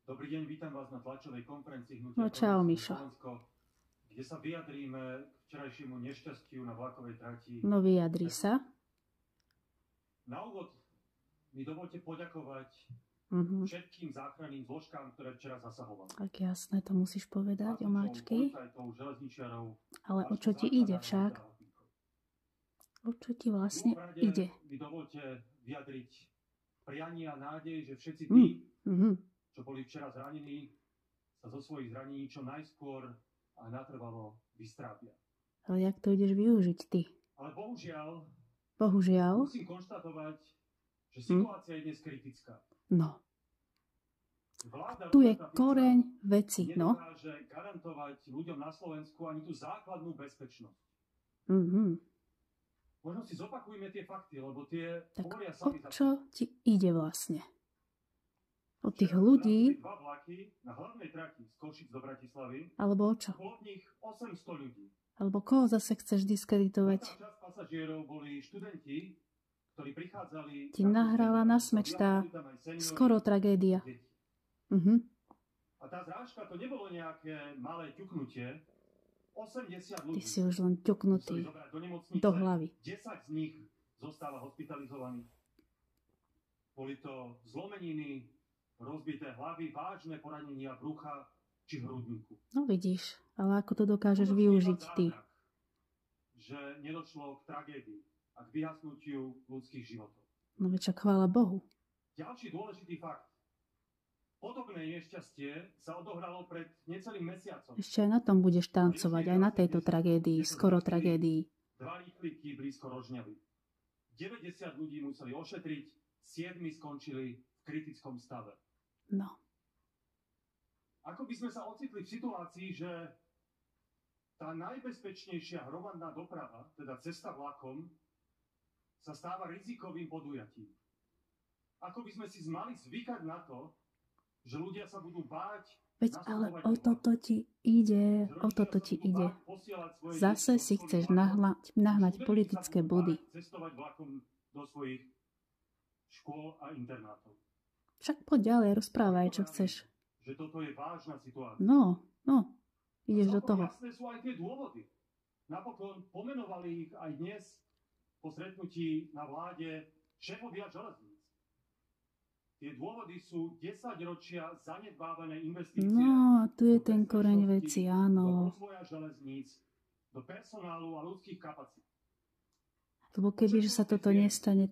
Dobrý deň, vítam vás na tlačovej konferencii No Hnutia čau, Progresívne Mišo. Slovensko, kde sa vyjadríme k včerajšiemu nešťastiu na vlakovej trati. No vyjadri sa. Na úvod mi dovolte poďakovať všetkým záchranným zložkám, ktoré včera zasahovali. Tak jasné, to musíš povedať, omáčky. Policajtov, železničiarov, Ale o čo ti ide však? O čo ti vlastne ide? Mi dovolte vyjadriť prianie a nádej, že všetci tí, čo boli včera zranení, sa zo svojich zranení čo najskôr a natrvalo vystrápia. Ale jak to ideš využiť ty? Ale Bohužiaľ. musím konštatovať, že situácia je dnes kritická. No. Vláda Tu je Roberta Fica koreň veci, no. nedokáže garantovať ľuďom na Slovensku ani tú základnú bezpečnosť. Možno si zopakujme tie fakty, lebo tie Tak hovoria o sami za čo ti ide vlastne? Od tých ľudí, dva vlaky na hlavnej trati z Košíc do Bratislavy, alebo o čo? bolo v nich 800 ľudí. Alebo koho zase chceš diskreditovať? Veľká časť pasažierov boli študenti, ktorí prichádzali... Ti nahrala na smeč tá skoro tragédia. A tá zrážka to nebolo nejaké malé ťuknutie. 80 ľudí. Ty si už len ťuknutý do hlavy. 10 z nich zostáva hospitalizovaných. Boli to zlomeniny, rozbité hlavy, vážne poranenia brucha či hrudníku. No vidíš, ale ako to dokážeš využiť ty? Že nedošlo k tragédii a k vyhasnutiu ľudských životov. No veď chvála Bohu. Ďalší dôležitý fakt. Podobné nešťastie sa odohralo pred necelým mesiacom. Ešte aj na tom budeš tancovať, aj na tejto tragédii, skoro tragédii. Dva rýchliky blízko Rožňavy. 90 ľudí museli ošetriť, 7 skončili v kritickom stave. No. Ako by sme sa ocitli v situácii, že tá najbezpečnejšia hromadná doprava, teda cesta vlakom, sa stáva rizikovým podujatím. Ako by sme si mali zvykať na to, že ľudia sa budú báť. Veď ale o toto ti ide, o toto ti ide. Zase si chceš nahnať politické body. Cestovať vlakom do svojich škôl a internátov. Však poď ďalej, rozprávaj, čo chceš. Že toto je vážna situácia. No, ideš do toho. Jasné sú aj tie dôvody. Napokon pomenovali ich aj dnes po stretnutí na vláde šéfovia železníc. Tie dôvody sú 10 ročia zanedbávané investície. No, a tu je ten koreň veci, áno. Do rozvoja železníc, do personálu a ľudských kapacít. Lebo kebyže sa toto nestane,